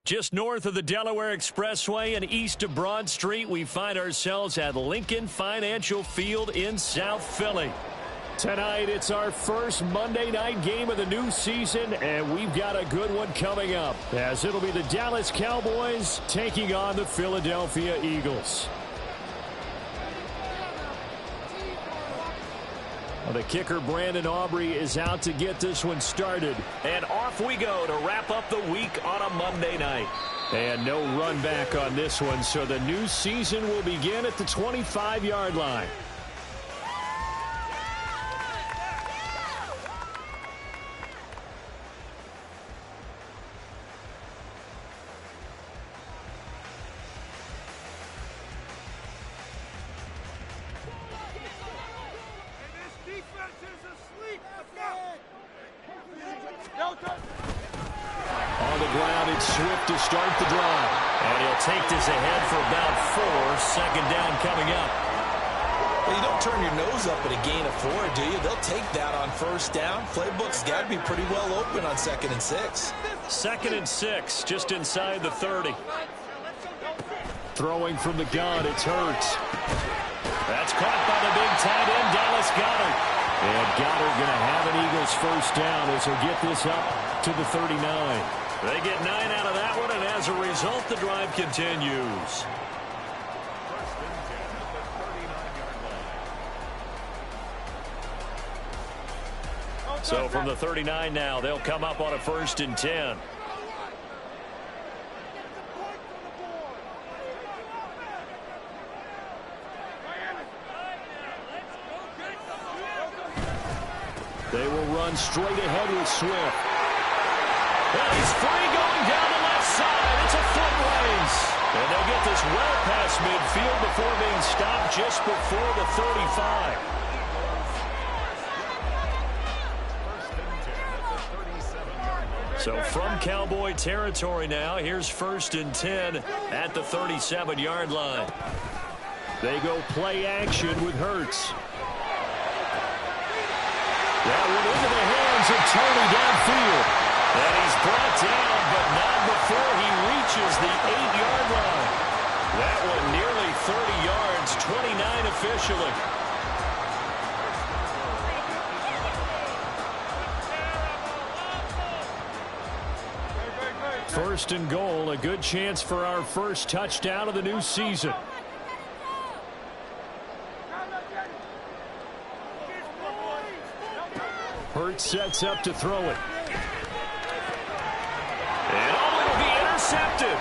Just north of the Delaware Expressway and east of Broad Street, we find ourselves at Lincoln Financial Field in South Philly. Tonight, it's our first Monday night game of the new season, and we've got a good one coming up, as it'll be the Dallas Cowboys taking on the Philadelphia Eagles. Well, the kicker, Brandon Aubrey, is out to get this one started. And off we go to wrap up the week on a Monday night. And no run back on this one, so the new season will begin at the 25-yard line. On the ground, it's Swift to start the drive. And he'll take this ahead for about 4. Second down coming up. Well, you don't turn your nose up at a gain of 4, do you? They'll take that on first down. Playbook's got to be pretty well open on 2nd and 6. 2nd and 6, just inside the 30. Throwing from the gun, it's Hurts. That's caught by the big tight end, Dallas Goedert. And Goddard going to have an Eagles first down as he'll get this up to the 39. They get 9 out of that one, and as a result, the drive continues. So from the 39 now, they'll come up on a 1st and 10. They will run straight ahead with Swift. And he's free going down the left side. It's a foot race. And they'll get this well past midfield before being stopped just before the 35. So from Cowboy territory now, here's 1st and 10 at the 37-yard line. They go play action with Hurts. That one into the hands of Tony downfield. And he's brought down, but not before he reaches the 8-yard line. That one nearly 30 yards, 29 officially. First and goal, a good chance for our first touchdown of the new season. Hurts sets up to throw it. And it'll be intercepted.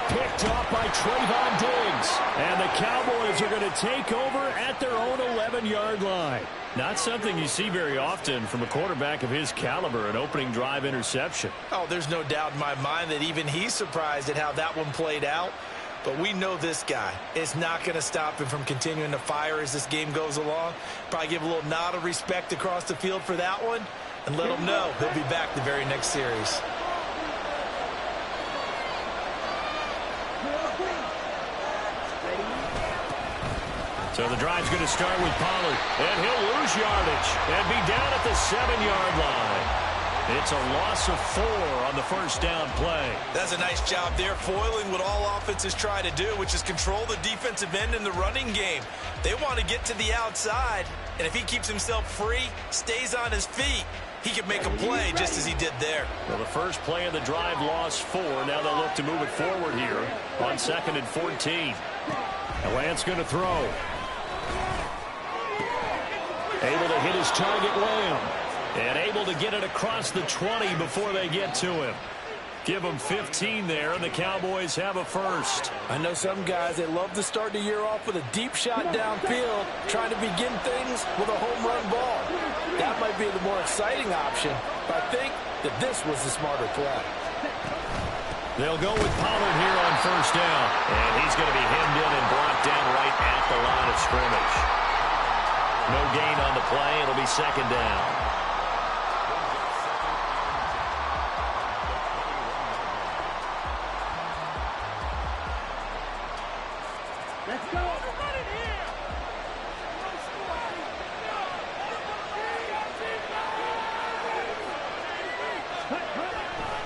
Picked off by Trayvon Diggs. And the Cowboys are going to take over at their own 11-yard line. Not something you see very often from a quarterback of his caliber, an opening drive interception. Oh, there's no doubt in my mind that even he's surprised at how that one played out. But we know this guy is not going to stop him from continuing to fire as this game goes along. Probably give a little nod of respect across the field for that one and let him know he'll be back the very next series. So the drive's going to start with Pollard. And he'll lose yardage and be down at the 7-yard line. It's a loss of 4 on the first down play. That's a nice job there, foiling what all offenses try to do, which is control the defensive end in the running game. They want to get to the outside, and if he keeps himself free, stays on his feet, he can make a play just as he did there. Well, the first play of the drive lost 4. Now they'll look to move it forward here on 2nd and 14. And Lance going to throw. Able to hit his target, Lamb. And able to get it across the 20 before they get to him. Give them 15 there, and the Cowboys have a first. I know some guys, they love to start the year off with a deep shot downfield, trying to begin things with a home run ball. That might be the more exciting option, but I think that this was the smarter play. They'll go with Pollard here on first down. And he's going to be hemmed in and brought down right at the line of scrimmage. No gain on the play. It'll be 2nd down.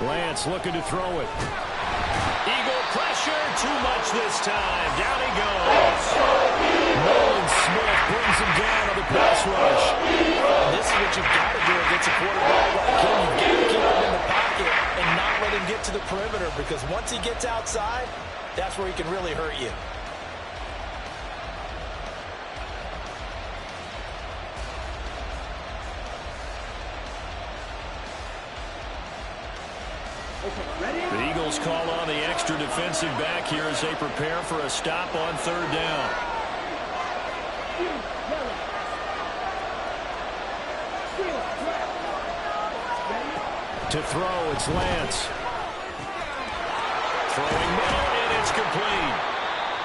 Lance looking to throw it. Eagle pressure, too much this time. Down he goes. Nolan Smith brings him down on the pass rush. And this is what you've got to do against a quarterback like him. You've got to keep him in the pocket and not let him get to the perimeter, because once he gets outside, that's where he can really hurt you. The Eagles call on the extra defensive back here as they prepare for a stop on third down. To throw, it's Lance. Throwing middle, and it's complete.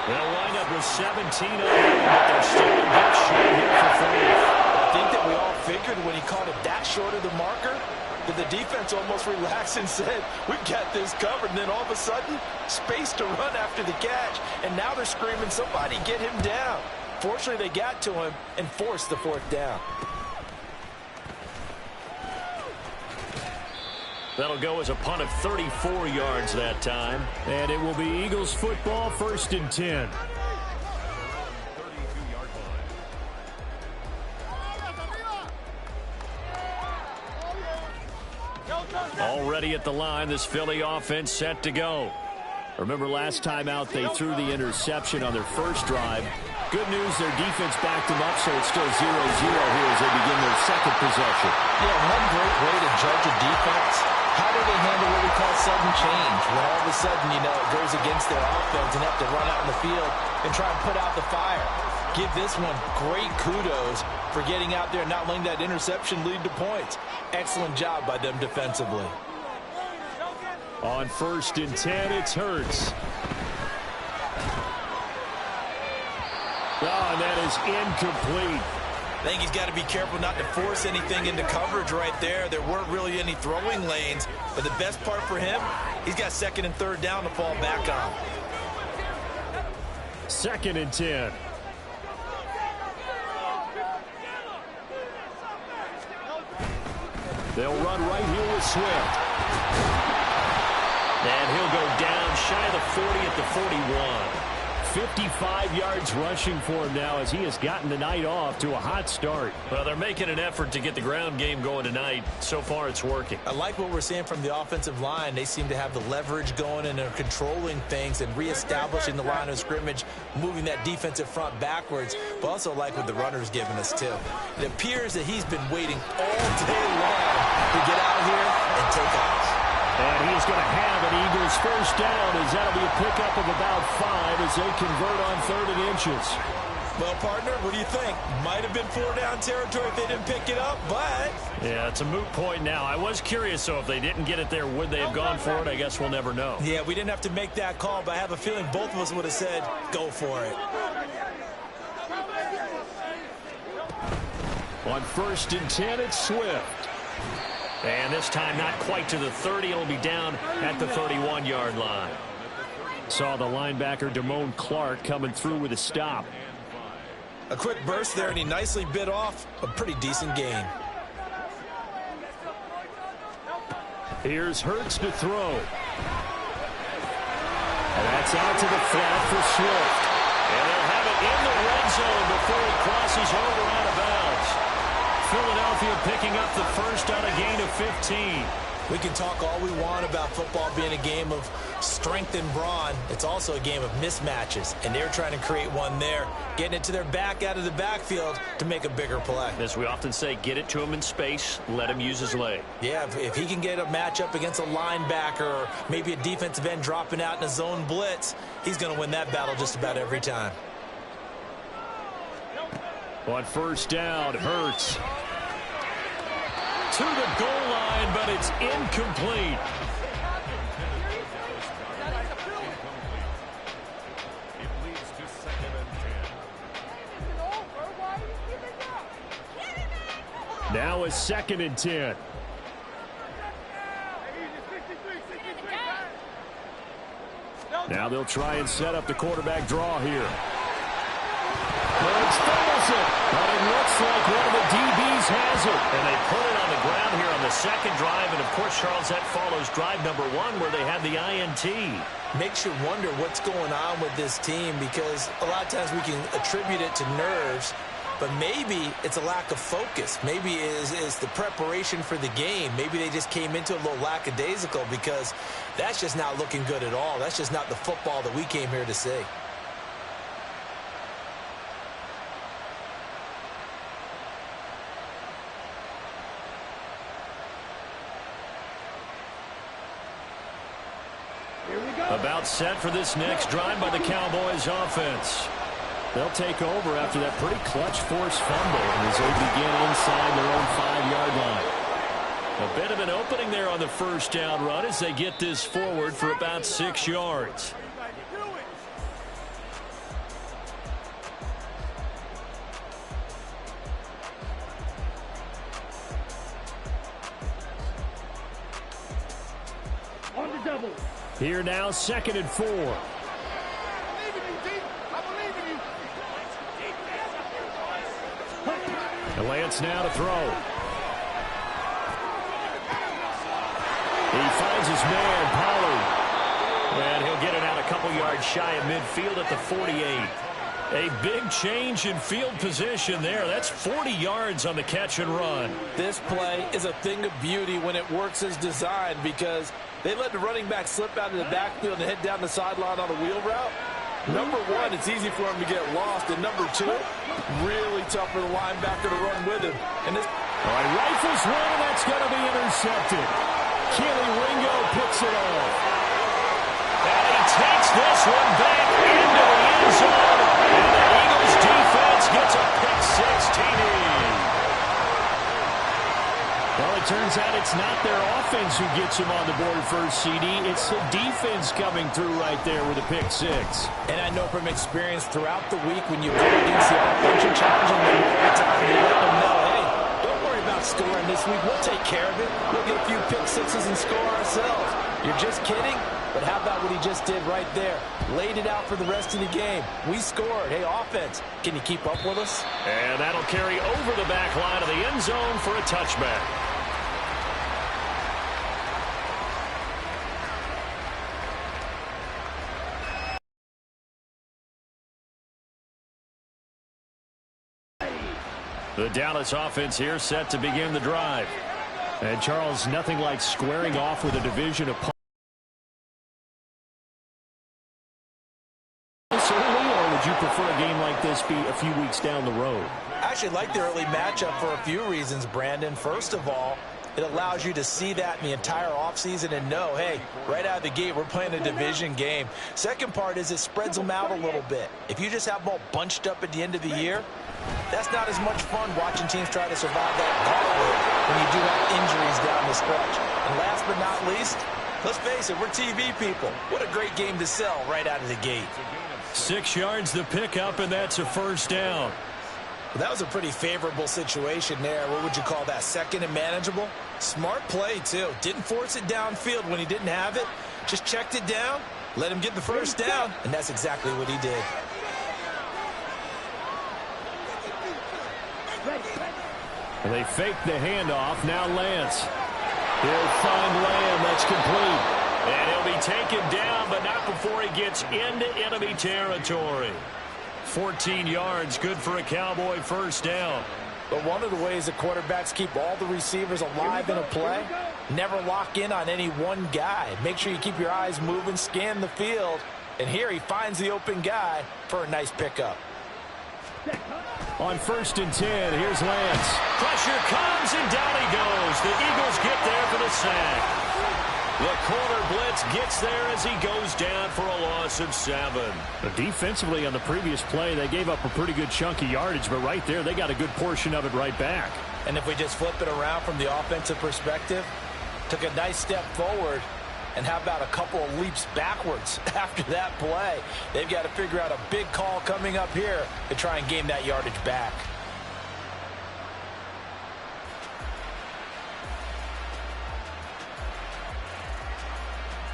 They'll wind up with 17 on them, but they're still a bit short here for fourth. I think that we all figured when he caught it that short of the marker that the defense almost relaxed and said, we've got this covered. And then all of a sudden, space to run after the catch. And now they're screaming, somebody get him down. Fortunately, they got to him and forced the fourth down. That'll go as a punt of 34 yards that time. And it will be Eagles football, 1st and 10. Already at the line, this Philly offense set to go. Remember last time out they threw the interception on their first drive. Good news, their defense backed them up, so it's still 0-0 here as they begin their second possession. Yeah, one great way to judge a defense. How do they handle what we call sudden change? When all of a sudden, you know, it goes against their offense and have to run out in the field and try and put out the fire. Give this one great kudos for getting out there and not letting that interception lead to points. Excellent job by them defensively. On 1st and 10, it's Hurts. Oh, and that is incomplete. I think he's got to be careful not to force anything into coverage right there. There weren't really any throwing lanes, but the best part for him, he's got 2nd and 3rd down to fall back on. 2nd and 10. They'll run right here with Swift. And he'll go down shy of the 40 at the 41. 55 yards rushing for him now as he has gotten the night off to a hot start. Well, they're making an effort to get the ground game going tonight. So far, it's working. I like what we're seeing from the offensive line. They seem to have the leverage going and they're controlling things and reestablishing the line of scrimmage, moving that defensive front backwards, but also like what the runner's giving us, too. It appears that he's been waiting all day long to get out here and take off. And he's going to have an Eagles first down as that'll be a pickup of about 5 as they convert on 3rd and inches. Well, partner, what do you think? Might have been 4-down territory if they didn't pick it up, but... Yeah, it's a moot point now. I was curious, so if they didn't get it there, would they have gone for it? I guess we'll never know. Yeah, we didn't have to make that call, but I have a feeling both of us would have said, go for it. On 1st and 10, it's Swift. And this time not quite to the 30. It'll be down at the 31-yard line. Saw the linebacker Damone Clark coming through with a stop. A quick burst there, and he nicely bit off a pretty decent gain. Here's Hurts to throw. And that's out to the flat for Swift. And they'll have it in the red zone before it crosses over out of bounds. Philadelphia picking up the first on a gain of 15. We can talk all we want about football being a game of strength and brawn. It's also a game of mismatches, and they're trying to create one there, getting it to their back out of the backfield to make a bigger play. As we often say, get it to him in space, let him use his leg. Yeah, if he can get a matchup against a linebacker or maybe a defensive end dropping out in a zone blitz, he's going to win that battle just about every time. On 1st down, Hurts to the goal line, but it's incomplete. Now a 2nd and 10. Now they'll try and set up the quarterback draw here. Hurts fumbles it, but it looks like one of the DBs Cowboys has it. And they put it on the ground here on the second drive. And, of course, Charles, that follows drive number 1 where they had the INT. Makes you wonder what's going on with this team, because a lot of times we can attribute it to nerves, but maybe it's a lack of focus. Maybe it's the preparation for the game. Maybe they just came into a little lackadaisical, because that's just not looking good at all. That's just not the football that we came here to see. About set for this next drive by the Cowboys offense. They'll take over after that pretty clutch forced fumble as they begin inside their own 5-yard line. A bit of an opening there on the first down run as they get this forward for about 6 yards. On the double. Here now, 2nd and 4. And Lance now to throw. He finds his man, Pollard. And he'll get it out a couple yards shy of midfield at the 48. A big change in field position there. That's 40 yards on the catch and run. This play is a thing of beauty when it works as designed, because they let the running back slip out of the backfield and head down the sideline on a wheel route. Number one, it's easy for him to get lost. And number two, really tough for the linebacker to run with him. And this all right, rifles one, and that's going to be intercepted. Keely Ringo picks it off. And he takes this one back into the end zone. And the Eagles defense gets a pick-6 TD. Well, it turns out it's not their offense who gets him on the board first, CD. It's the defense coming through right there with a pick-6. And I know from experience throughout the week, when you go against the offense, you're challenging them all the time. You let them know, hey, don't worry about scoring this week. We'll take care of it. We'll get a few pick-6s and score ourselves. You're just kidding? But how about what he just did right there? Laid it out for the rest of the game. We scored. Hey, offense, can you keep up with us? And that'll carry over the back line of the end zone for a touchback. The Dallas offense here set to begin the drive. And Charles, nothing like squaring off with a division opponent. Or would you prefer a game like this be a few weeks down the road? I actually like the early matchup for a few reasons, Brandon. First of all, it allows you to see that in the entire offseason and know, hey, right out of the gate, we're playing a division game. Second part is it spreads them out a little bit. If you just have them all bunched up at the end of the year, that's not as much fun watching teams try to survive that gauntlet when you do have injuries down the stretch. And last but not least, let's face it, we're TV people. What a great game to sell right out of the gate. 6 yards the pickup, and that's a first down. Well, that was a pretty favorable situation there. What would you call that? Second and manageable? Smart play, too. Didn't force it downfield when he didn't have it. Just checked it down, let him get the first down, and that's exactly what he did. And they fake the handoff. Now Lance. He'll find Lamb. That's complete. And he'll be taken down, but not before he gets into enemy territory. 14 yards, good for a Cowboy first down. But one of the ways that quarterbacks keep all the receivers alive in a play, never lock in on any one guy. Make sure you keep your eyes moving, scan the field. And here he finds the open guy for a nice pickup. On 1st and 10, here's Lance. Pressure comes, and down he goes. The Eagles get there for the sack. The corner blitz gets there as he goes down for a loss of 7. Defensively on the previous play, they gave up a pretty good chunk of yardage, but right there, they got a good portion of it right back. And if we just flip it around from the offensive perspective, took a nice step forward, and how about a couple of leaps backwards after that play? They've got to figure out a big call coming up here to try and gain that yardage back.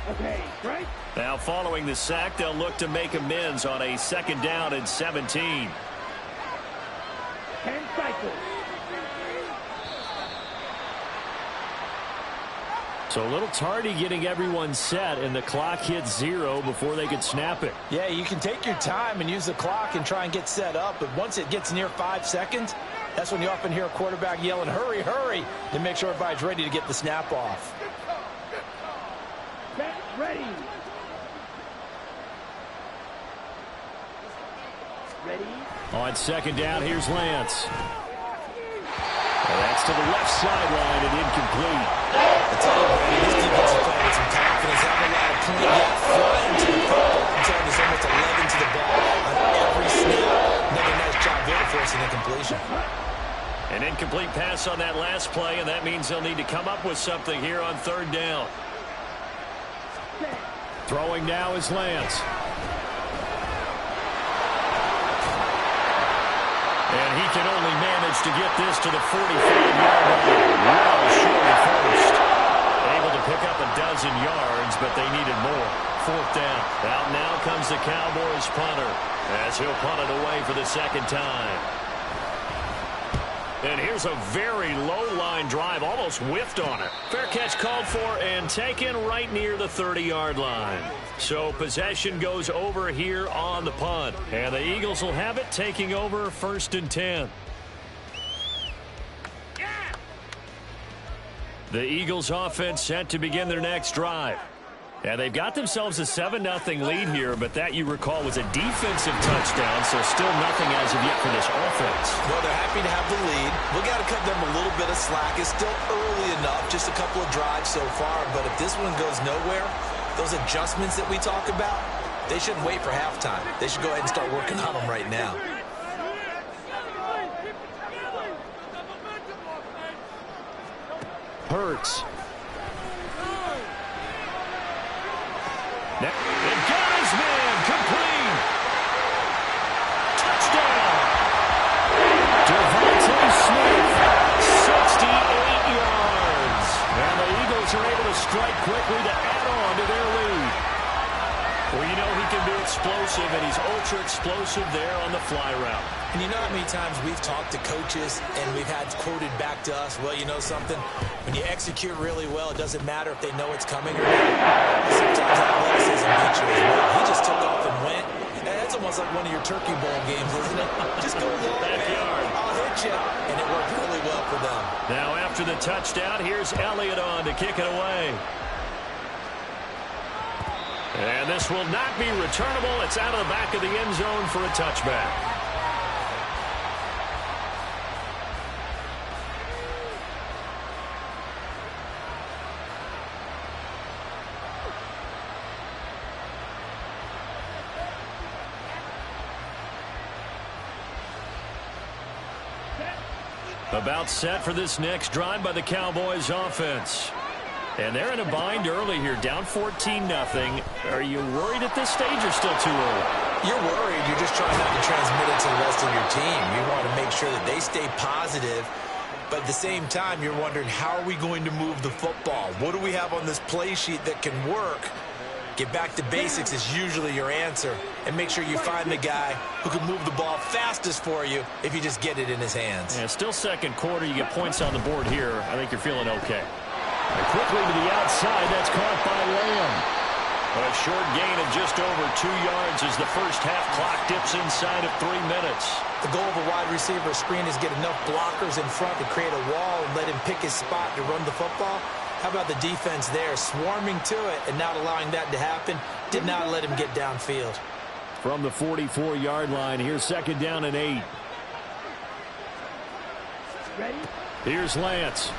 Okay, right? Now following the sack, they'll look to make amends on a 2nd down and 17. 10 cycles. So a little tardy getting everyone set, and the clock hits 0 before they could snap it. Yeah, you can take your time and use the clock and try and get set up, but once it gets near 5 seconds, that's when you often hear a quarterback yelling, hurry, hurry, to make sure everybody's ready to get the snap off. Ready. On second down, here's Lance. That's to the left sideline and incomplete. I tell you, Brady, this defense is playing with some confidence. Haven't allowed a point yet. Flying to the football. I'm telling you, there's almost 11 to the ball on every snap. Another nice job there to force an incompletion. An incomplete pass on that last play, and that means they'll need to come up with something here on third down. Throwing now is Lance. And he can only manage to get this to the 45-yard line. Well short of first. Able to pick up a dozen yards, but they needed more. Fourth down. Out now comes the Cowboys punter, as he'll punt it away for the second time. And here's a very low-line drive, almost whiffed on it. Fair catch called for and taken right near the 30-yard line. So possession goes over here on the punt. And the Eagles will have it, taking over 1st and 10. The Eagles offense set to begin their next drive. And they've got themselves a 7-0 lead here, but that, you recall, was a defensive touchdown, so still nothing as of yet for this offense. Well, they're happy to have the lead. We've got to cut them a little bit of slack. It's still early enough, just a couple of drives so far, but if this one goes nowhere, those adjustments that we talk about, they shouldn't wait for halftime. They should go ahead and start working on them right now. Hurts. And got his man complete. Touchdown. Devontae Smith, 68 yards. And the Eagles are able to strike quickly to add on to their lead. Well, you know he can be explosive, and he's ultra explosive there on the fly route. And you know how many times we've talked to coaches and we've had quoted back to us, well, you know something? When you execute really well, it doesn't matter if they know it's coming or not. Sometimes athleticism beats you as well. He just took off and went. And that's almost like one of your Turkey Bowl games, isn't it? Just go long, Backyard. I'll hit you. And it worked really well for them. Now after the touchdown, here's Elliott on to kick it away. And this will not be returnable. It's out of the back of the end zone for a touchback. About set for this next drive by the Cowboys offense. And they're in a bind early here, down 14-0. Are you worried at this stage or still too early? You're worried. You're just trying not to transmit it to the rest of your team. You want to make sure that they stay positive. But at the same time, you're wondering, how are we going to move the football? What do we have on this play sheet that can work? Get back to basics is usually your answer. And make sure you find the guy who can move the ball fastest for you if you just get it in his hands. Yeah, still second quarter. You get points on the board here. I think you're feeling okay. And quickly to the outside. That's caught by Lamb. A short gain of just over 2 yards as the first half clock dips inside of 3 minutes. The goal of a wide receiver screen is get enough blockers in front to create a wall and let him pick his spot to run the football. How about the defense there, swarming to it and not allowing that to happen? Did not let him get downfield. From the 44-yard line, here's second down and 8. Ready? Here's Lance.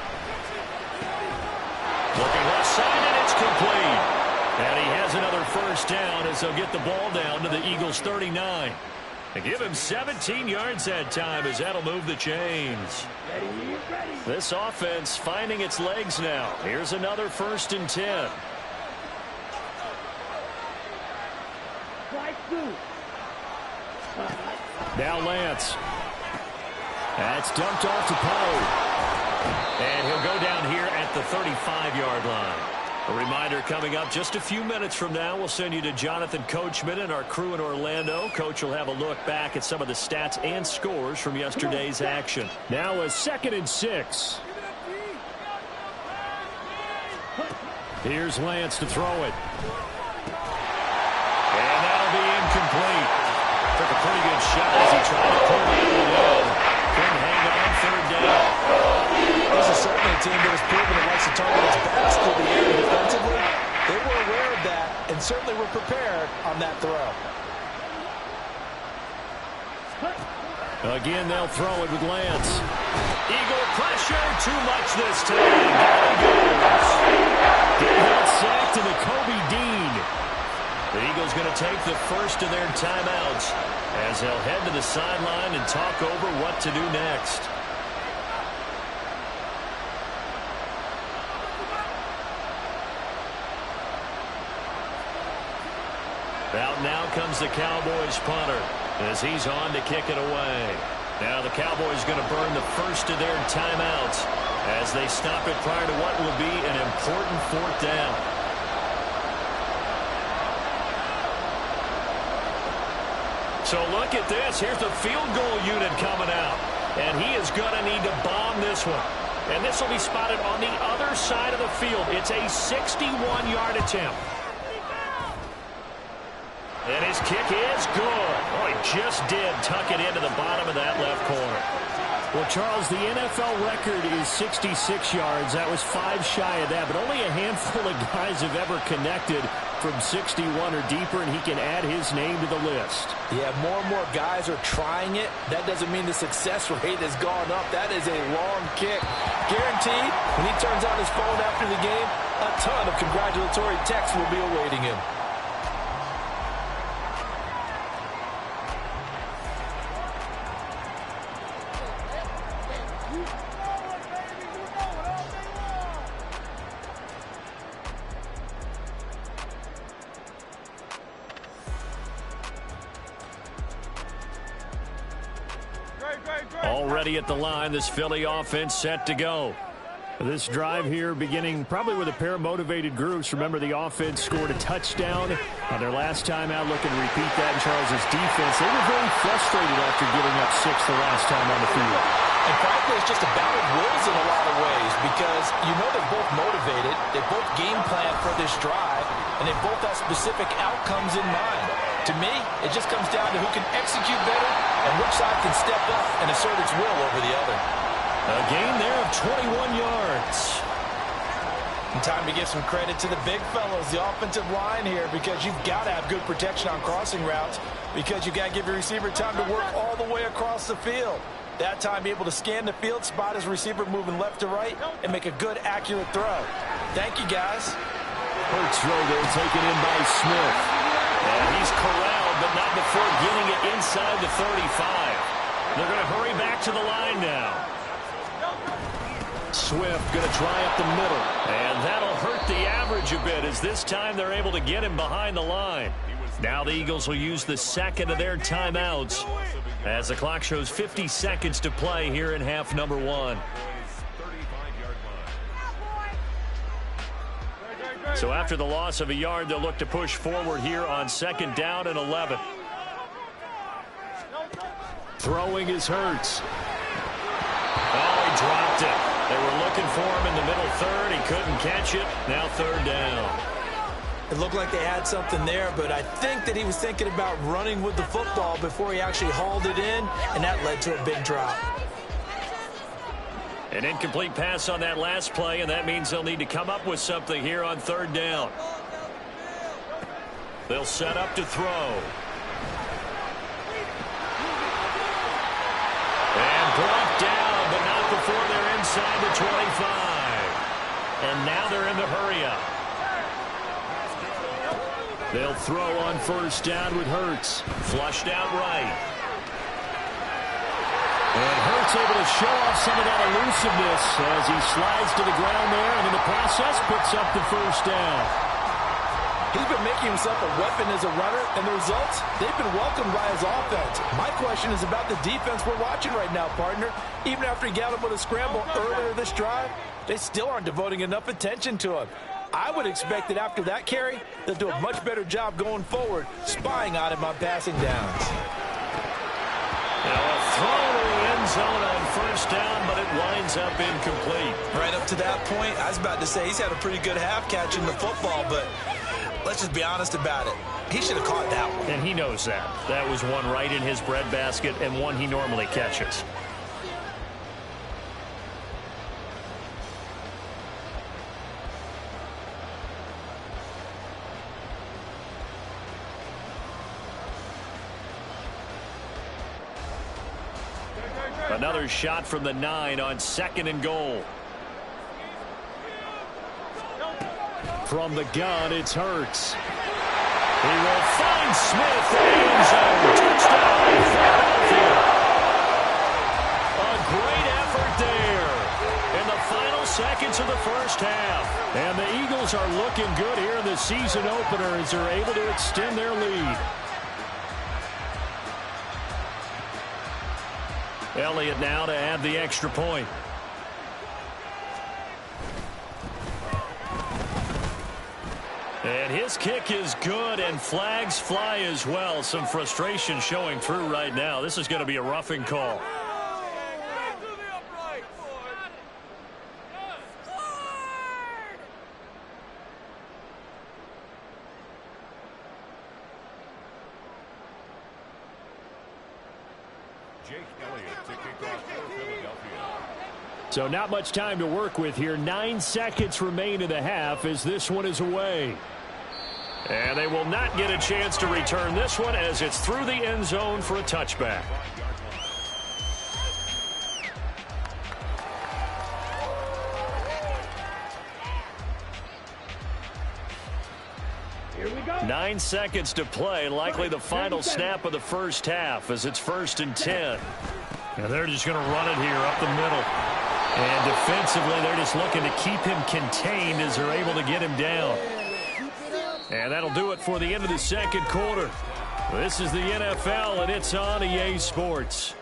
Looking left side, and it's complete. And he has another first down as they'll get the ball down to the Eagles' 39. And give him 17 yards that time as that'll move the chains. Ready? This offense finding its legs now. Here's another 1st and 10. Now Lance. That's dumped off to Poe. And he'll go down here at the 35-yard line. A reminder coming up just a few minutes from now. We'll send you to Jonathan Coachman and our crew in Orlando. Coach will have a look back at some of the stats and scores from yesterday's action. Now a 2nd and 6. Here's Lance to throw it. And that'll be incomplete. Took a pretty good shot as he tried to pull it in. Couldn't hang on third down. This is certainly a team that has proven it likes to target its backs through the air defensively. They were aware of that and certainly were prepared on that throw. Again, they'll throw it with Lance. Eagle pressure, too much this time. Down he goes. Getting that sack to the Kobe Dean. The Eagles going to take the first of their timeouts as they'll head to the sideline and talk over what to do next. Out now comes the Cowboys punter as he's on to kick it away. Now the Cowboys going to burn the first of their timeouts as they stop it prior to what will be an important fourth down. So look at this. Here's the field goal unit coming out. And he is going to need to bomb this one. And this will be spotted on the other side of the field. It's a 61-yard attempt. And his kick is good. Oh, he just did tuck it into the bottom of that left corner. Well, Charles, the NFL record is 66 yards. That was 5 shy of that, but only a handful of guys have ever connected from 61 or deeper, and he can add his name to the list. Yeah, more and more guys are trying it. That doesn't mean the success rate has gone up. That is a long kick. Guaranteed, when he turns on his phone after the game, a ton of congratulatory texts will be awaiting him. Already at the line, this Philly offense set to go. This drive here beginning probably with a pair of motivated groups. Remember, the offense scored a touchdown on their last time out. Looking to repeat that in Charles' defense. They were very frustrated after giving up 6 the last time on the field. And frankly, it's just a battle of wills in a lot of ways because you know they're both motivated. They both game plan for this drive, and they both have specific outcomes in mind. To me, it just comes down to who can execute better and which side can step up and assert its will over the other. A gain there of 21 yards. And time to give some credit to the big fellas, the offensive line here, because you've got to have good protection on crossing routes because you've got to give your receiver time to work all the way across the field. That time, be able to scan the field, spot his receiver moving left to right, and make a good, accurate throw. Thank you, guys. Hurts throw there, taken in by Smith. And he's corralled, but not before getting it inside the 35. They're going to hurry back to the line now. Swift going to try up the middle. And that'll hurt the average a bit as this time they're able to get him behind the line. Now the Eagles will use the second of their timeouts as the clock shows 50 seconds to play here in half number 1. So after the loss of a yard, they'll look to push forward here on second down and 11. Throwing is Hurts. Oh, he dropped it. They were looking for him in the middle third. He couldn't catch it. Now third down. It looked like they had something there, but I think that he was thinking about running with the football before he actually hauled it in, and that led to a big drop. An incomplete pass on that last play, and that means they'll need to come up with something here on third down. They'll set up to throw. And brought down, but not before they're inside the 25. And now they're in the hurry-up. They'll throw on first down with Hurts. Flushed out right. And Hurts able to show off some of that elusiveness as he slides to the ground there, and in the process picks up the first down. He's been making himself a weapon as a runner, and the results, they've been welcomed by his offense. My question is about the defense we're watching right now, partner. Even after he got him with a scramble earlier this drive, they still aren't devoting enough attention to him. I would expect that after that carry, they'll do a much better job going forward, spying on him on passing downs. Now a throw to the end zone on first down, but it winds up incomplete. Right up to that point, I was about to say he's had a pretty good half catching the football, but let's just be honest about it. He should have caught that one. And he knows that. That was one right in his breadbasket and one he normally catches. Another shot from the 9 on 2nd and goal. From the gun, it's Hurts. He will find Smith in the end zone. Touchdown, Philadelphia. A great effort there in the final seconds of the first half. And the Eagles are looking good here in the season opener as they're able to extend their lead. Elliott now to add the extra point. And his kick is good, and flags fly as well. Some frustration showing through right now. This is going to be a roughing call. So not much time to work with here. 9 seconds remain in the half as this one is away. And they will not get a chance to return this one as it's through the end zone for a touchback. Here we go. 9 seconds to play, likely the final snap of the first half as it's 1st and 10. Now they're just going to run it here up the middle. And defensively, they're just looking to keep him contained as they're able to get him down. And that'll do it for the end of the second quarter. This is the NFL, and it's on EA Sports.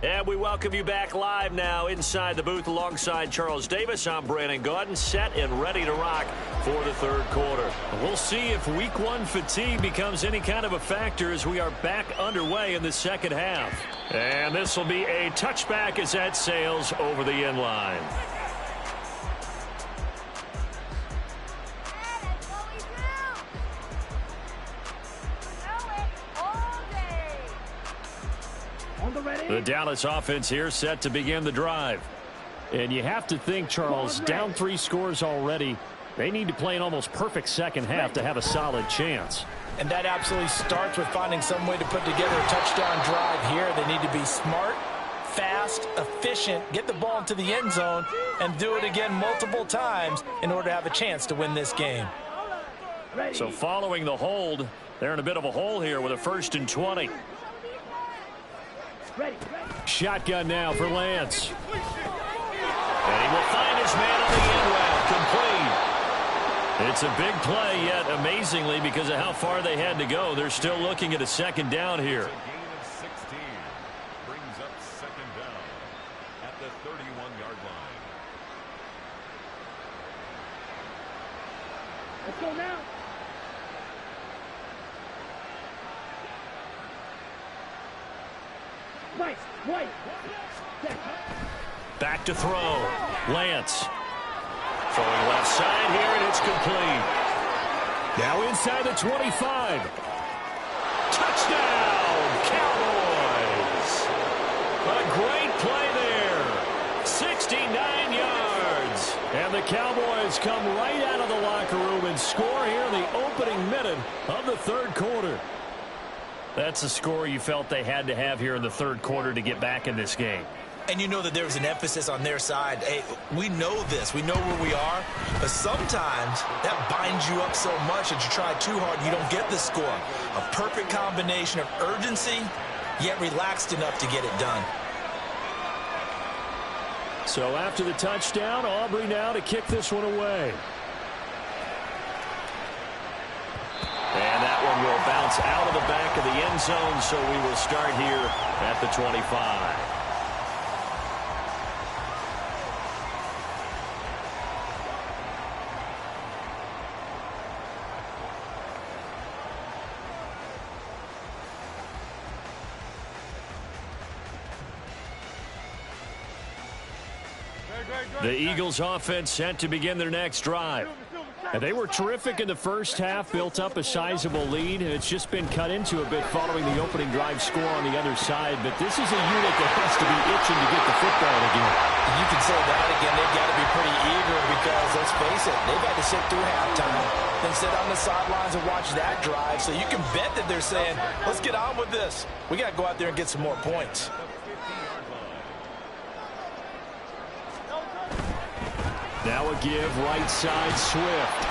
And we welcome you back live now inside the booth alongside Charles Davis. I'm Brandon Gaudin, set and ready to rock for the third quarter. We'll see if week 1 fatigue becomes any kind of a factor as we are back underway in the second half. And this will be a touchback as that sails over the end line. The Dallas offense here set to begin the drive. And you have to think, Charles, down 3 scores already. They need to play an almost perfect second half to have a solid chance. And that absolutely starts with finding some way to put together a touchdown drive here. They need to be smart, fast, efficient, get the ball into the end zone, and do it again multiple times in order to have a chance to win this game. So following the hold, they're in a bit of a hole here with a 1st and 20. Shotgun now for Lance. And he will find his man on the end route. Complete. It's a big play, yet amazingly, because of how far they had to go, they're still looking at a second down here. Brings up second down at the 31-yard line. Let's go now. Back to throw. Lance. Throwing left side here, and it's complete. Now inside the 25. Touchdown, Cowboys. A great play there. 69 yards. And the Cowboys come right out of the locker room and score here in the opening minute of the third quarter. That's a score you felt they had to have here in the third quarter to get back in this game. And you know that there was an emphasis on their side. Hey, we know this. We know where we are. But sometimes that binds you up so much that you try too hard and you don't get the score. A perfect combination of urgency, yet relaxed enough to get it done. So after the touchdown, Aubrey now to kick this one away. And that one will It'll bounce out of the back of the end zone, so we will start here at the 25. The Eagles offense set to begin their next drive. And they were terrific in the first half, built up a sizable lead, and it's just been cut into a bit following the opening drive score on the other side. But this is a unit that has to be itching to get the football again. You can say that again. They've got to be pretty eager because, let's face it, they've had to sit through halftime, then sit on the sidelines and watch that drive. So you can bet that they're saying, let's get on with this. We got to go out there and get some more points. Now a give, right side, Swift.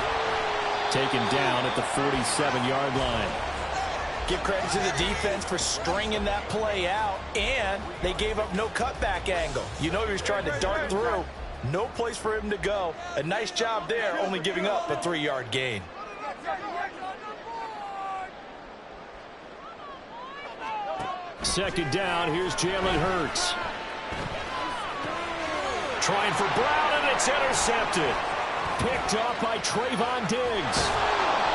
Taken down at the 47-yard line. Give credit to the defense for stringing that play out, and they gave up no cutback angle. You know he was trying to dart through. No place for him to go. A nice job there, only giving up a 3-yard gain. Second down, here's Jalen Hurts. Trying for Brown, and it's intercepted. Picked off by Trayvon Diggs.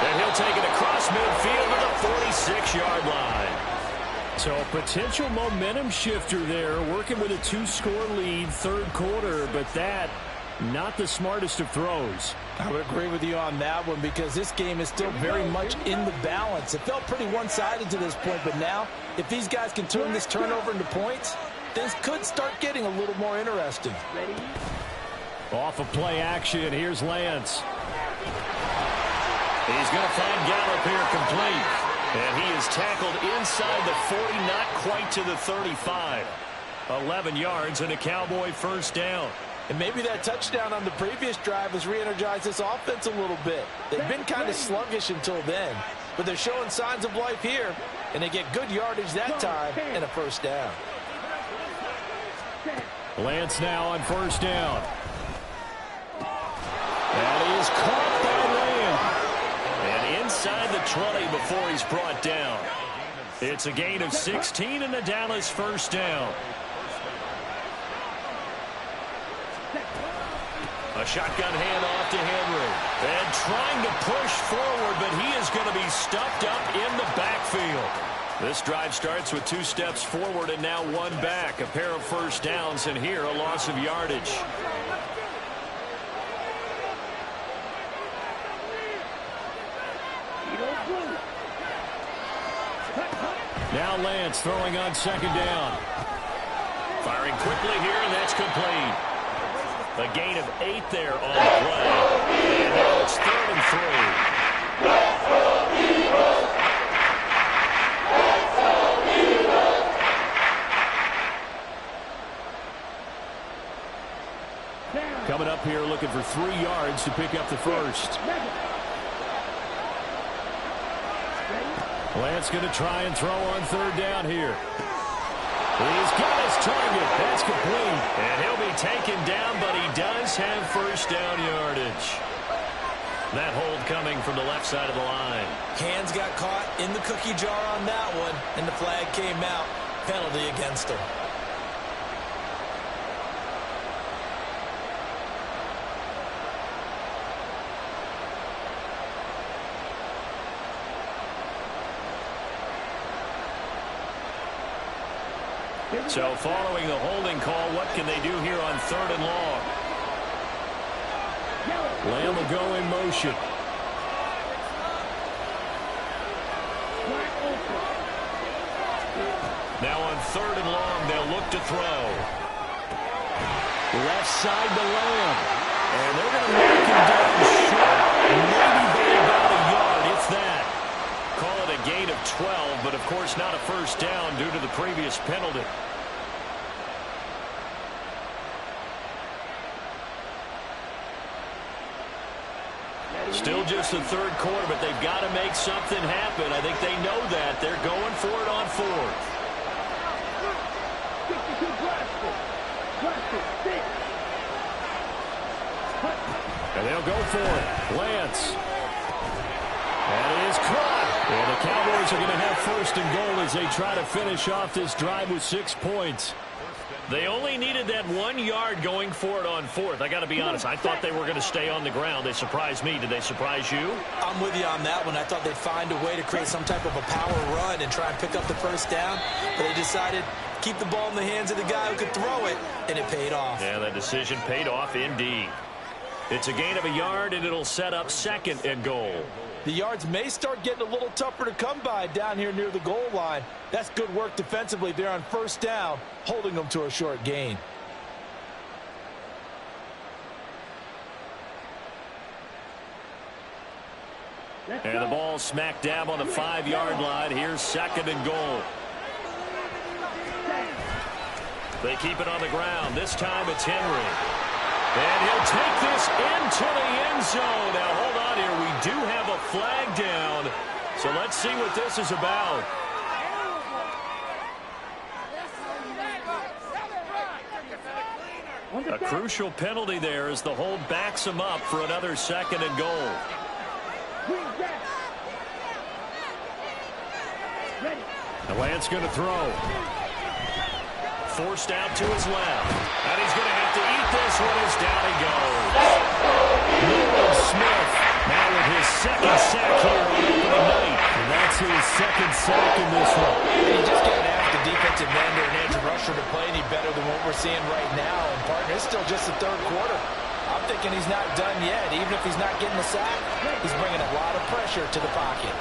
And he'll take it across midfield to the 46-yard line. So a potential momentum shifter there, working with a 2-score lead, third quarter, but that, not the smartest of throws. I would agree with you on that one because this game is still very much in the balance. It felt pretty one-sided to this point, but now, if these guys can turn this turnover into points, things could start getting a little more interesting. Off of play action, here's Lance. He's going to find Gallup here complete. And he is tackled inside the 40, not quite to the 35. 11 yards and a Cowboy first down. And maybe that touchdown on the previous drive has re-energized this offense a little bit. They've been kind of sluggish until then, but they're showing signs of life here, and they get good yardage that time and a first down. Lance now on first down. That is caught by Lamb. And inside the 20 before he's brought down. It's a gain of 16 and a Dallas first down. A shotgun handoff to Henry. And trying to push forward, but he is going to be stuffed up in the backfield. This drive starts with 2 steps forward and now 1 back. A pair of first downs, and here a loss of yardage. Now Lance throwing on second down. Firing quickly here, and that's complete. A gain of 8 there on the play. And now it's 3rd and 3. Coming up here looking for 3 yards to pick up the first. Lance going to try and throw on 3rd down here. He's got his target. That's complete. And he'll be taken down, but he does have first down yardage. That hold coming from the left side of the line. Hands got caught in the cookie jar on that one, and the flag came out. Penalty against him. So following the holding call, what can they do here on 3rd and long? Lamb will go in motion. Now on 3rd and long, they'll look to throw. Left side to Lamb. And they're going to knock him down short. Maybe by about a yard, if that. Call it a gain of 12, but of course not a first down due to the previous penalty. Still just the 3rd quarter, but they've got to make something happen. I think they know that. They're going for it on 4th. And they'll go for it. Lance. And it is caught. And the Cowboys are going to have first and goal as they try to finish off this drive with 6 points. They only needed that 1 yard going for it on fourth. I got to be honest, I thought they were going to stay on the ground. They surprised me. Did they surprise you? I'm with you on that one. I thought they'd find a way to create some type of a power run and try and pick up the first down. But they decided to keep the ball in the hands of the guy who could throw it, and it paid off. Yeah, that decision paid off indeed. It's a gain of a yard, and it'll set up second and goal. The yards may start getting a little tougher to come by down here near the goal line. That's good work defensively there on first down, holding them to a short gain. And the ball smack dab on the 5-yard line. Here's second and goal. They keep it on the ground. This time it's Henry. And he'll take this into the end zone. Now, hold on here. We do have a flag down. So let's see what this is about. A crucial penalty there as the hold backs him up for another second and goal. Now Lance going to throw. Forced out to his left. And he's going to have to eat this one as down he goes. Nolan Smith now with his second sack here on opening night. And that's his second sack in this one. You just can't ask the defensive end or an edge rusher to play any better than what we're seeing right now. And partner, it's still just the third quarter. I'm thinking he's not done yet. Even if he's not getting the sack, he's bringing a lot of pressure to the pocket.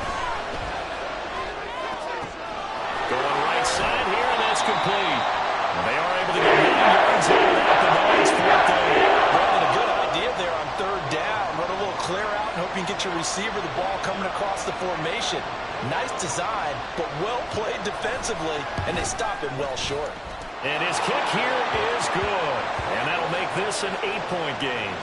Going right side here, and that's complete. They are able to get 9 yards out of that, but now it's fourth down. Running a good idea there on third down. Run a little clear out and hope you can get your receiver the ball coming across the formation. Nice design, but well played defensively, and they stop him well short. And his kick here is good. And that'll make this an 8-point game.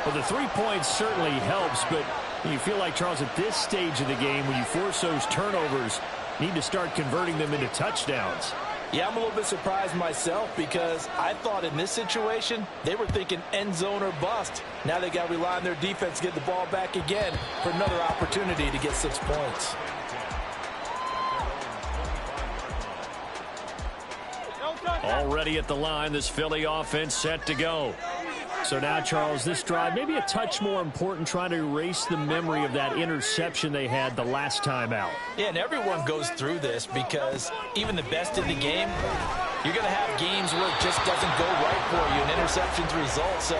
Well, the 3 points certainly helps, but you feel like, Charles, at this stage of the game, when you force those turnovers, you need to start converting them into touchdowns. Yeah, I'm a little bit surprised myself because I thought in this situation they were thinking end zone or bust. Now they got to rely on their defense to get the ball back again for another opportunity to get 6 points. Already at the line, this Philly offense set to go. So now, Charles, this drive maybe a touch more important, trying to erase the memory of that interception they had the last time out. Yeah, and everyone goes through this because even the best in the game, you're going to have games where it just doesn't go right for you and interceptions result. So,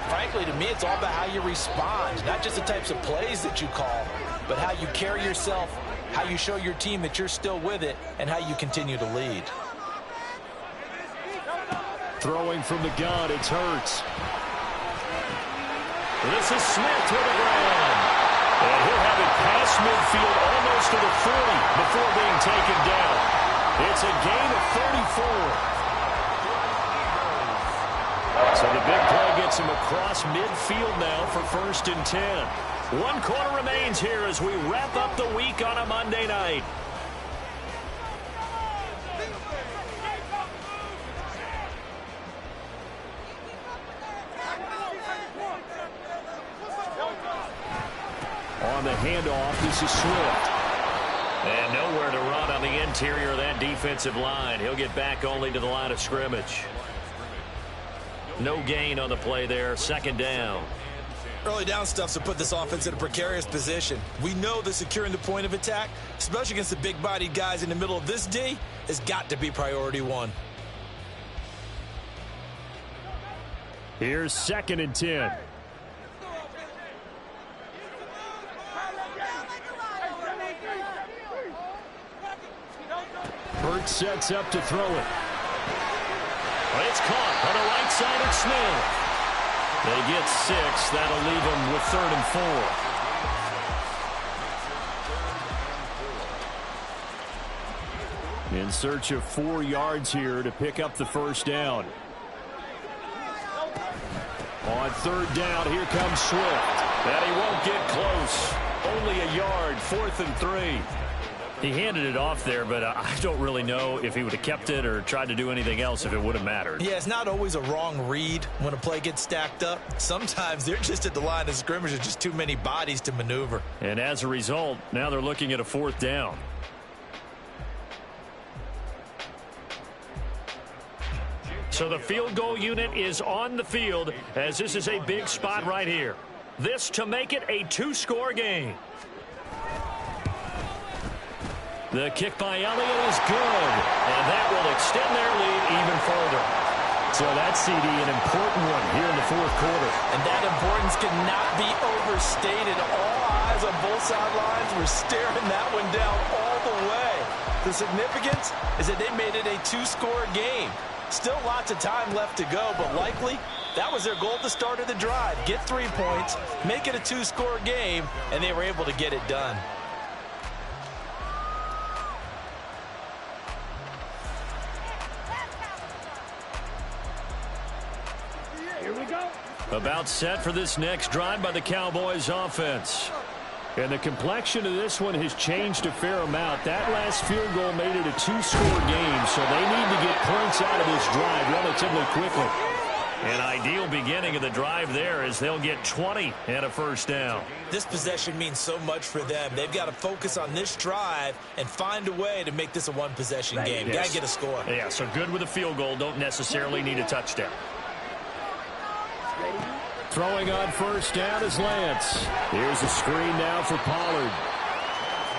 frankly, to me, it's all about how you respond, not just the types of plays that you call, but how you carry yourself, how you show your team that you're still with it, and how you continue to lead. Throwing from the gun, it's Hurts. This is Smith with a run. And he'll have it past midfield almost to the 40 before being taken down. It's a gain of 34. So the big play gets him across midfield now for first and 10. 1 quarter remains here as we wrap up the week on a Monday night. On the handoff, this is Swift. And nowhere to run on the interior of that defensive line. He'll get back only to the line of scrimmage. No gain on the play there. Second down. Early down stuff's to put this offense in a precarious position. We know that securing the point of attack, especially against the big-bodied guys in the middle of this D, has got to be priority one. Here's second and 10. Hurts sets up to throw it. But it's caught on the right side of Smith. They get 6. That'll leave them with 3rd and 4. In search of 4 yards here to pick up the first down. On 3rd down, here comes Swift. And he won't get close. Only a yard, 4th and 3. He handed it off there, but I don't really know if he would have kept it or tried to do anything else if it would have mattered. Yeah, it's not always a wrong read when a play gets stacked up. Sometimes they're just at the line of scrimmage. There's just too many bodies to maneuver. And as a result, now they're looking at a 4th down. So the field goal unit is on the field as this is a big spot right here. This to make it a 2-score game. The kick by Elliott is good, and that will extend their lead even further. So that's, CD, an important one here in the 4th quarter. And that importance cannot be overstated. All eyes on both sidelines were staring that one down all the way. The significance is that they made it a 2-score game. Still lots of time left to go, but likely that was their goal at the start of the drive. Get 3 points, make it a 2-score game, and they were able to get it done. About set for this next drive by the Cowboys offense. And the complexion of this one has changed a fair amount. That last field goal made it a 2-score game, so they need to get points out of this drive relatively quickly. An ideal beginning of the drive there as they'll get 20 and a 1st down. This possession means so much for them. They've got to focus on this drive and find a way to make this a 1-possession game. Yes. Got to get a score. Yeah, so good with a field goal. Don't necessarily need a touchdown. Throwing on 1st down is Lance. Here's a screen now for Pollard.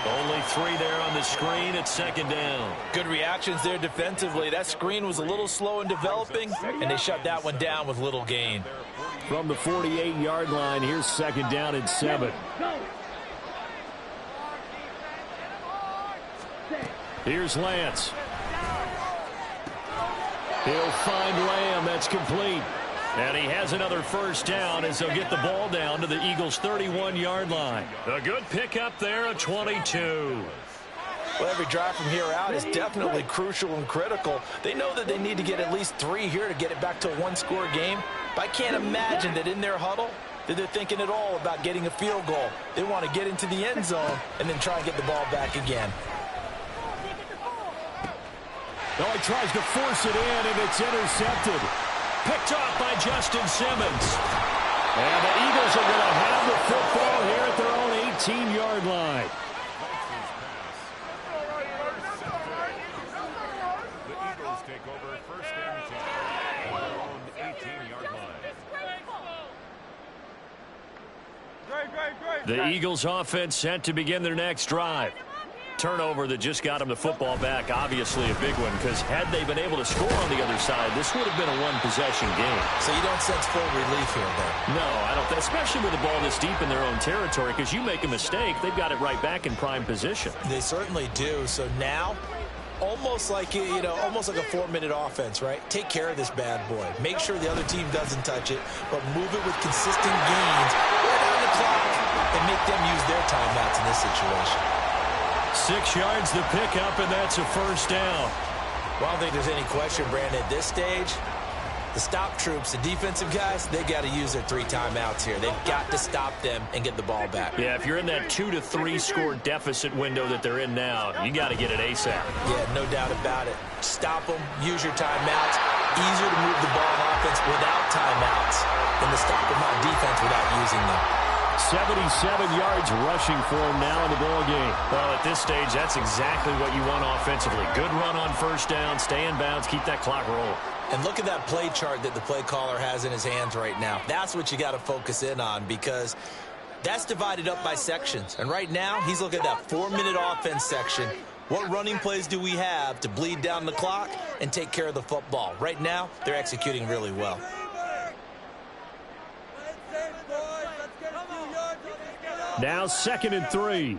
Only 3 there on the screen at 2nd down. Good reactions there defensively. That screen was a little slow in developing, and they shut that one down with little gain. From the 48-yard line, here's 2nd down and 7. Here's Lance. He'll find Lamb. That's complete. And he has another 1st down as they'll get the ball down to the Eagles' 31-yard line. A good pickup there at 22. Well, every drive from here out is definitely crucial and critical. They know that they need to get at least 3 here to get it back to a 1-score game. But I can't imagine that in their huddle that they're thinking at all about getting a field goal. They want to get into the end zone and then try and get the ball back again. Oh, he tries to force it in, and it's intercepted. Picked off by Justin Simmons. And the Eagles are going to have the football here at their own 18-yard line. The Eagles take over 1st and 10 at their own 18-yard line. The Eagles offense set to begin their next drive. Turnover that just got them the football back, obviously a big one, because had they been able to score on the other side, this would have been a 1-possession game. So you don't sense full relief here, though? No, I don't, especially with the ball this deep in their own territory, because you make a mistake, they've got it right back in prime position. They certainly do. So now, almost like almost like a 4-minute offense, right? Take care of this bad boy. Make sure the other team doesn't touch it, but move it with consistent gains. Wear down the clock and make them use their timeouts in this situation. 6 yards the pickup, and that's a 1st down. Well, I don't think there's any question, Brandon, at this stage, the stop troops, the defensive guys, they got to use their 3 timeouts here. They've got to stop them and get the ball back. Yeah, if you're in that 2 to 3 score deficit window that they're in now, you got to get it ASAP. Yeah, no doubt about it. Stop them, use your timeouts. Easier to move the ball on offense without timeouts than to stop them on defense without using them. 77 yards rushing for him now in the ball game. Well, at this stage, that's exactly what you want offensively. Good run on 1st down, stay in bounds, keep that clock rolling. And look at that play chart that the play caller has in his hands right now. That's what you got to focus in on, because that's divided up by sections. And right now, he's looking at that 4-minute offense section. What running plays do we have to bleed down the clock and take care of the football? Right now, they're executing really well. Now 2nd and 3.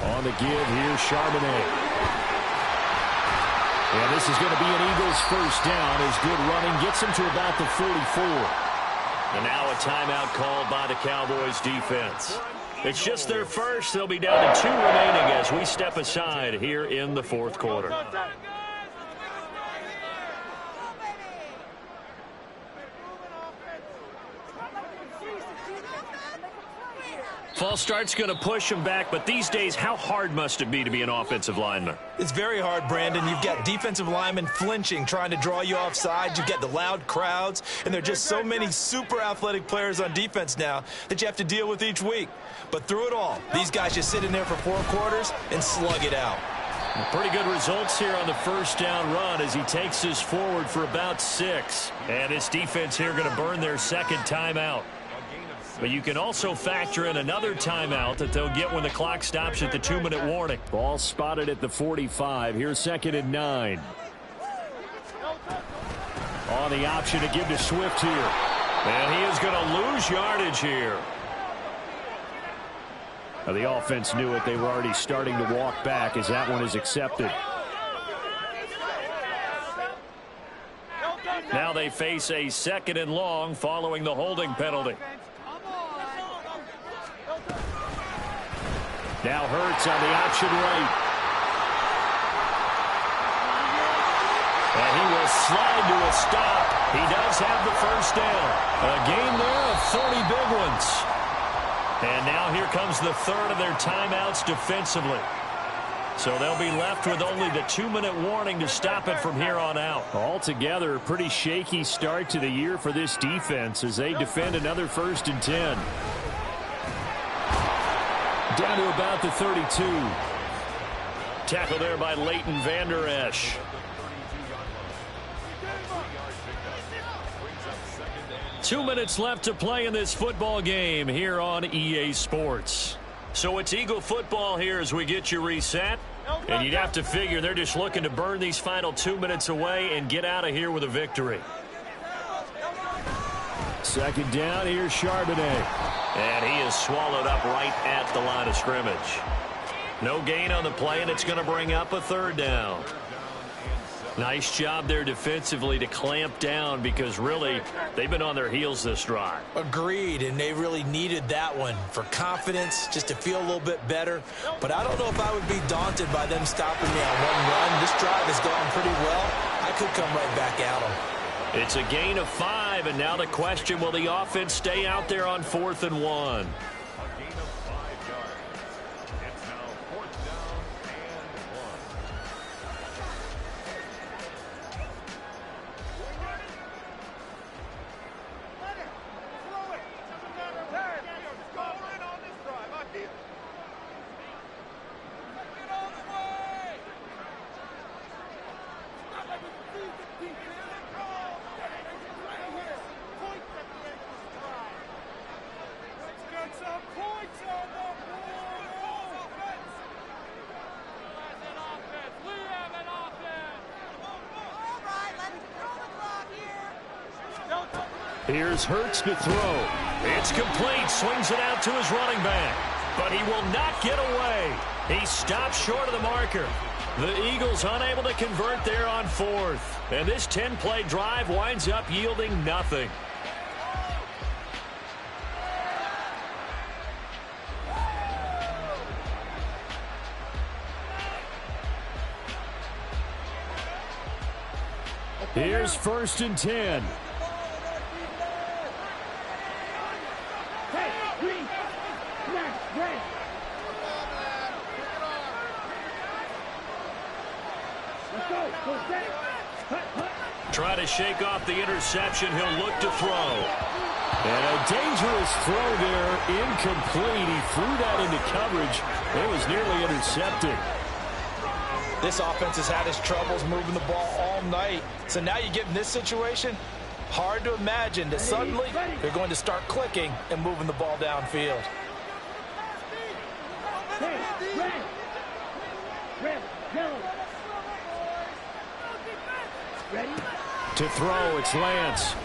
On the give here, Charbonnet. And this is going to be an Eagles 1st down as good running gets them to about the 44. And now a timeout called by the Cowboys defense. It's just their first. They'll be down to 2 remaining as we step aside here in the 4th quarter. False start's going to push him back, but these days, how hard must it be to be an offensive lineman? It's very hard, Brandon. You've got defensive linemen flinching, trying to draw you offside. You've got the loud crowds, and there are just so many super athletic players on defense now that you have to deal with each week. But through it all, these guys just sit in there for 4 quarters and slug it out. Pretty good results here on the first down run as he takes this forward for about 6. And this defense here going to burn their second timeout. But you can also factor in another timeout that they'll get when the clock stops at the 2-minute warning. Ball spotted at the 45. Here's 2nd and 9. On the option to give to Swift here. And he is going to lose yardage here. Now the offense knew it. They were already starting to walk back as that one is accepted. Now they face a 2nd and long following the holding penalty. Now Hurts on the option right. And he will slide to a stop. He does have the first down. A gain there of 30 big ones. And now here comes the third of their timeouts defensively. So they'll be left with only the 2-minute warning to stop it from here on out. Altogether, a pretty shaky start to the year for this defense as they defend another 1st and 10. Down to about the 32. Tackle there by Leighton Vander Esch. Two minutes left to play in this football game here on EA Sports. So it's Eagle football here as we get you reset. And you'd have to figure they're just looking to burn these final 2 minutes away and get out of here with a victory. 2nd down, here's Charbonnet. And he is swallowed up right at the line of scrimmage. No gain on the play, and it's going to bring up a 3rd down. Nice job there defensively to clamp down because really they've been on their heels this drive. Agreed, and they really needed that one for confidence, just to feel a little bit better. But I don't know if I would be daunted by them stopping me on one run. This drive has gone pretty well. I could come right back at them. It's a gain of 5, and now the question, will the offense stay out there on 4th and 1? A gain of 5 yards. It's now 4th down and 1. Here's Hurts to throw. It's complete. Swings it out to his running back. But he will not get away. He stops short of the marker. The Eagles unable to convert there on 4th. And this 10-play drive winds up yielding nothing. Here's 1st and 10. Try to shake off the interception. He'll look to throw. And a dangerous throw there. Incomplete. He threw that into coverage. It was nearly intercepted. This offense has had its troubles moving the ball all night. So now you get in this situation, hard to imagine that suddenly they're going to start clicking and moving the ball downfield. To throw, it's Lance.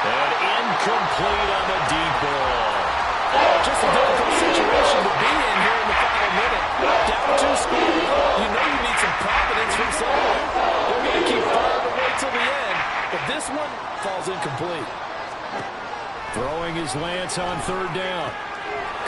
And incomplete on the deep ball. Just a difficult situation to be in here in the final minute. Down 2 scores. You know you need some confidence from someone. They're going to keep firing away till the end. But this one falls incomplete. Throwing is Lance on 3rd down.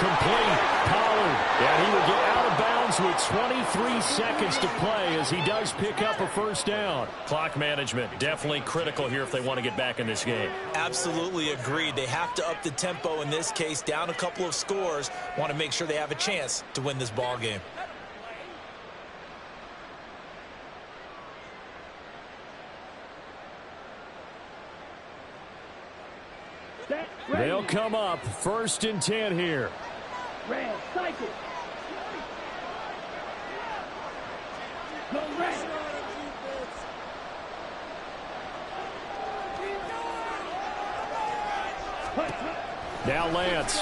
Complete. Pollard. And he will get out of bounds with 23 seconds to play as he does pick up a first down. Clock management definitely critical here if they want to get back in this game. Absolutely agreed. They have to up the tempo in this case, down a couple of scores. Want to make sure they have a chance to win this ball game. They'll come up 1st and 10 here. Red, cycle. Go red. Now Lance.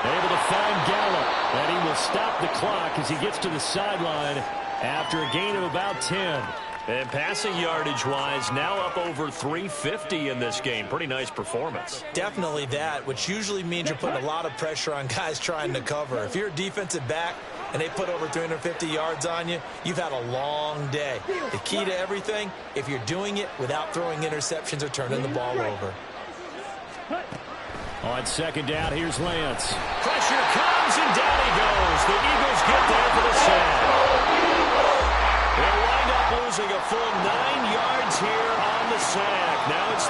Able to find Gallup. And he will stop the clock as he gets to the sideline after a gain of about 10. And passing yardage-wise, now up over 350 in this game. Pretty nice performance. Definitely that, which usually means you're putting a lot of pressure on guys trying to cover. If you're a defensive back and they put over 350 yards on you, you've had a long day. The key to everything, if you're doing it without throwing interceptions or turning the ball over. On 2nd down, here's Lance. Pressure comes, and down he goes. The Eagles get there for the sack. They'll wind up losing a full 9 yards here on the sack. Now it's